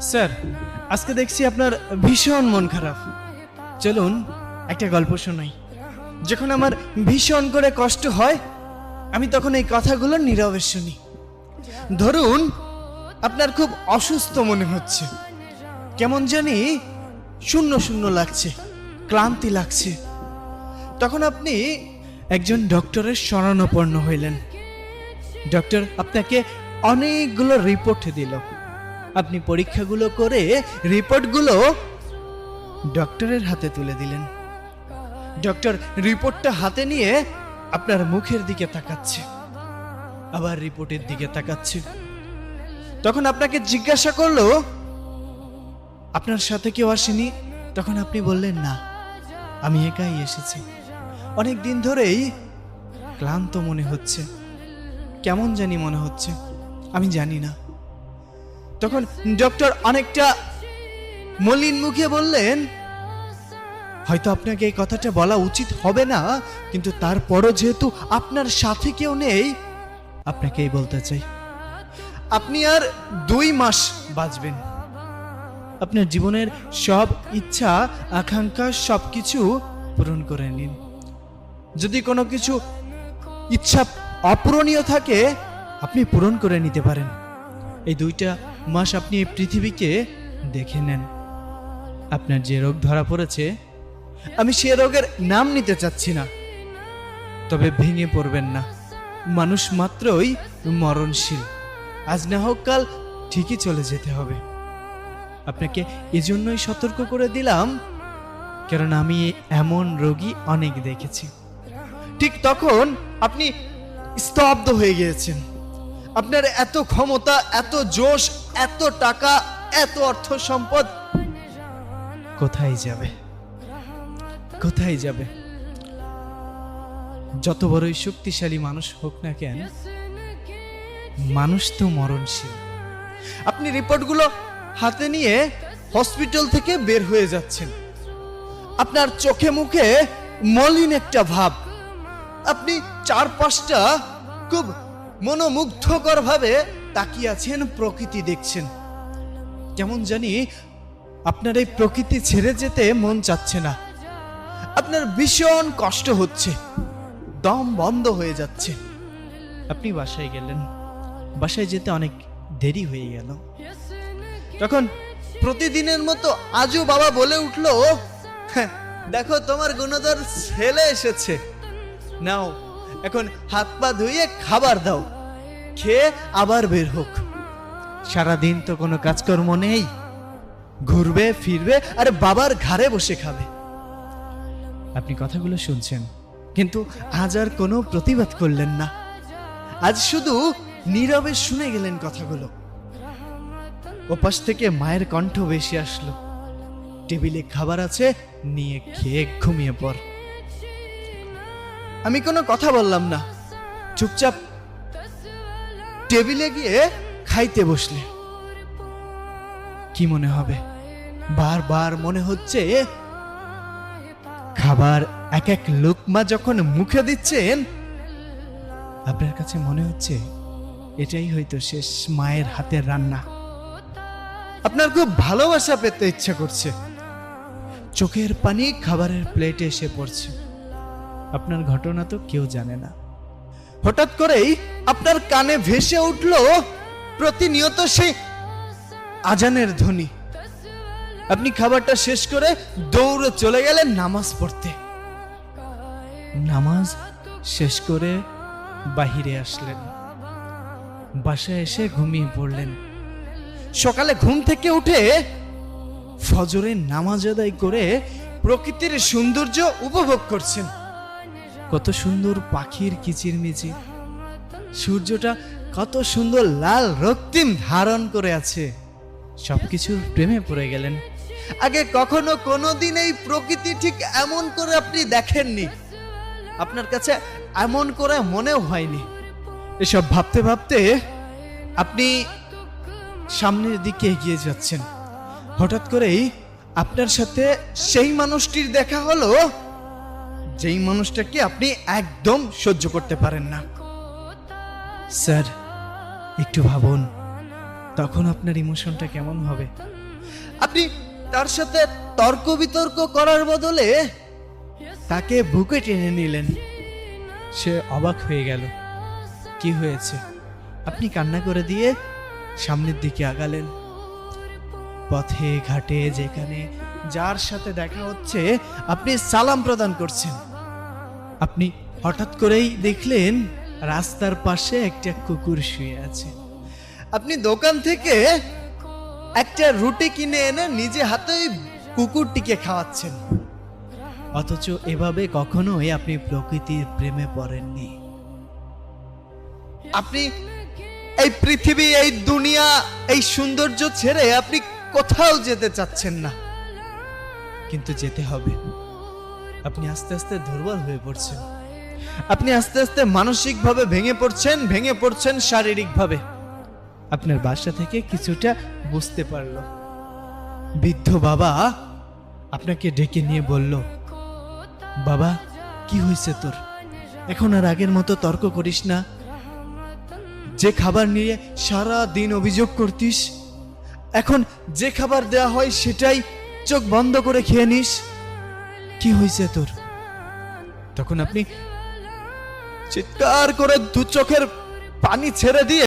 Sir, আজকে দেখছি আপনার ভীষণ মন খারাপ। চলুন একটা গল্প শোনাই। যখন আমার ভীষণ করে কষ্ট হয়, আমি তখন এই কথাগুলো নীরবে শুনি। ধরুন আপনার খুব অসুস্থ মনে হচ্ছে, কেমন জানি শূন্য শূন্য লাগছে, ক্লান্তি লাগছে। তখন আপনি একজন ডক্টরের শরণাপন্ন হইলেন। ডক্টর আপনাকে অনেকগুলো রিপোর্ট দিল। আপনি পরীক্ষাগুলো করে রিপোর্টগুলো ডক্টরের হাতে তুলে দিলেন। ডক্টর রিপোর্টটা হাতে নিয়ে আপনার মুখের দিকে তাকাচ্ছে, আবার রিপোর্টের দিকে তাকাচ্ছে। তখন আপনাকে জিজ্ঞাসা করলো, আপনার সাথে কেউ আসেনি? তখন আপনি বললেন, না, আমি একাই এসেছি। অনেক দিন ধরেই ক্লান্ত মনে হচ্ছে, কেমন জানি মনে হচ্ছে, আমি জানি না। তখন ডক্টর অনেকটা মলিন মুখে বললেন, হয়তো আপনাকে এই কথাটা বলা উচিত হবে না, কিন্তু তারপরও যেহেতু আপনার সাথে কেউ নেই, আপনাকেই বলতে চাই, আপনি আর 2 মাস বাঁচবেন। আপনার জীবনের সব ইচ্ছা আকাঙ্ক্ষা সবকিছু পূরণ করে নিন। যদি কোনো কিছু ইচ্ছা অপূরণীয় থাকে, আপনি পূরণ করে নিতে পারেন। এই 2টা মাস আপনি এই পৃথিবীকে দেখে নেন। আপনার যে রোগ ধরা পড়েছে, আমি সে রোগের নাম নিতে চাচ্ছি না, তবে ভেঙে পড়বেন না। মানুষ মাত্রই মরণশীল, আজ না হোক কাল ঠিকই চলে যেতে হবে। আপনাকে এজন্যই সতর্ক করে দিলাম, কারণ আমি এমন রোগী অনেক দেখেছি। ঠিক তখন আপনি স্তব্ধ হয়ে গিয়েছেন। আপনার এত ক্ষমতা, এত জোশ, এত টাকা, এত অর্থ সম্পদ কোথায় যাবে? কোথায় যাবে? যত বড়ই শক্তিশালী মানুষ হোক না কেন, মানুষ তো মরণশীল। আপনি রিপোর্টগুলো হাতে নিয়ে হসপিটাল থেকে বের হয়ে যাচ্ছেন। আপনার চোখে মুখে মলিন একটা ভাব। আপনি চারপাশটা খুব মনোমুগ্ধকর ভাবে তাকিয়ে আছেন, প্রকৃতি দেখছেন। কেমন জানি আপনার এই প্রকৃতি ছেড়ে যেতে মন চাচ্ছে না। আপনার ভীষণ কষ্ট হচ্ছে, দম বন্ধ হয়ে যাচ্ছে। আপনি বাসায় গেলেন। বাসায় যেতে অনেক দেরি হয়ে গেল। তখন প্রতিদিনের মতো আজও বাবা বলে উঠলো, "হ্যাঁ, দেখো তোমার গুণধর ছেলে এসেছে, নাও এখন হাত পা ধুয়ে খাবার দাও, খেয়ে আবার বের হোক। সারাদিন তো কোনো কাজকর্ম নেই, ঘুরবে ফিরবে আর বাবার ঘাড়ে বসে খাবে।" আপনি কথাগুলো শুনছেন, কিন্তু আজ আর কোনো প্রতিবাদ করলেন না। আজ শুধু নীরবে শুনে গেলেন কথাগুলো। ওপাশ থেকে মায়ের কণ্ঠ ভেসে আসলো, টেবিলে খাবার আছে, নিয়ে খেয়ে ঘুমিয়ে পড়। আমি কোনো কথা বললাম না, চুপচাপ টেবিলে গিয়ে খাইতে বসলে। কি মনে হবে? বারবার মনে হচ্ছে খাবার এক এক লোকমা যখন মুখে দিচ্ছেন, আপনার কাছে মনে হচ্ছে এটাই হয়তো শেষ মায়ের হাতের রান্না। আপনার খুব ভালোবাসা পেতে ইচ্ছা করছে। চোখের পানি খাবারের প্লেটে এসে পড়ছে। আপনার ঘটনা তো কেউ জানে না। হঠাৎ করেই আপনার কানে ভেসে উঠল প্রতিনিয়ত সেই আজানের ধ্বনি। আপনি খাবারটা শেষ করে দৌড়ে চলে গেলেন নামাজ পড়তে। নামাজ শেষ করে বাহিরে আসলেন। বাসায় এসে ঘুমিয়ে পড়লেন। সকালে ঘুম থেকে উঠে ফজরের নামাজ আদায় করে প্রকৃতির সৌন্দর্য উপভোগ করছেন। কত সুন্দর পাখির কিচিরমিচির, সূর্যটা কত সুন্দর লাল রক্তিম ধারণ করে আছে। সবকিছুর প্রেমে পড়ে গেলেন। আগে কখনো কোনোদিন এই প্রকৃতি ঠিক এমন করে আপনি দেখেননি। আপনার কাছে এমন করে মনেও হয়নি। এসব ভাবতে ভাবতে আপনি সামনের দিকে এগিয়ে যাচ্ছেন। হঠাৎ করেই আপনার সাথে সেই মানুষটির দেখা হলো, যেই মানুষটাকে আপনি একদম সহ্য করতে পারেন না। স্যার, একটু ভাবুন, তখন আপনার ইমোশনটা কেমন হবে? আপনি তার সাথে তর্ক বিতর্ক করার বদলে তাকে বুকে টেনে নিলেন। সে অবাক হয়ে গেল। কি হয়েছে? আপনি কান্না করে দিয়ে সামনের দিকে আগালেন। পথে ঘাটে যেখানে যার সাথে দেখা হচ্ছে আপনি সালাম প্রদান করছেন। আপনি হঠাৎ করেই দেখলেন রাস্তার পাশে একটা কুকুর শুয়ে আছে। আপনি দোকান থেকে একটা রুটি কিনে এনে নিজে হাতে ওই কুকুরটিকে খাওয়াচ্ছেন। অথচ এভাবে কখনোই আপনি প্রকৃতির প্রেমে পড়েননি। আপনি এই পৃথিবী, এই দুনিয়া, এই সৌন্দর্য ছেড়ে আপনি কোথাও যেতে চাচ্ছেন না, কিন্তু যেতে হবে। আপনি আস্তে আস্তে দুর্বল হয়ে পড়ছেন। আপনি আস্তে আস্তে মানসিকভাবে ভেঙে পড়ছেন শারীরিকভাবে। আপনার বাসা থেকে কিছুটা বুঝতে পারলো। বৃদ্ধ বাবা আপনাকে ডেকে নিয়ে বলল, বাবা কি হয়েছে তোর? এখন আর আগের মতো তর্ক করিস না। যে খাবার নিয়ে সারা দিন অভিযোগ করতিস, এখন যে খাবার দেয়া হয় সেটাই চোখ বন্ধ করে খেয়ে নিস। কি হয়েছে তোর? তখন আপনি চিৎকার করে দু চোখের পানি ছেড়ে দিয়ে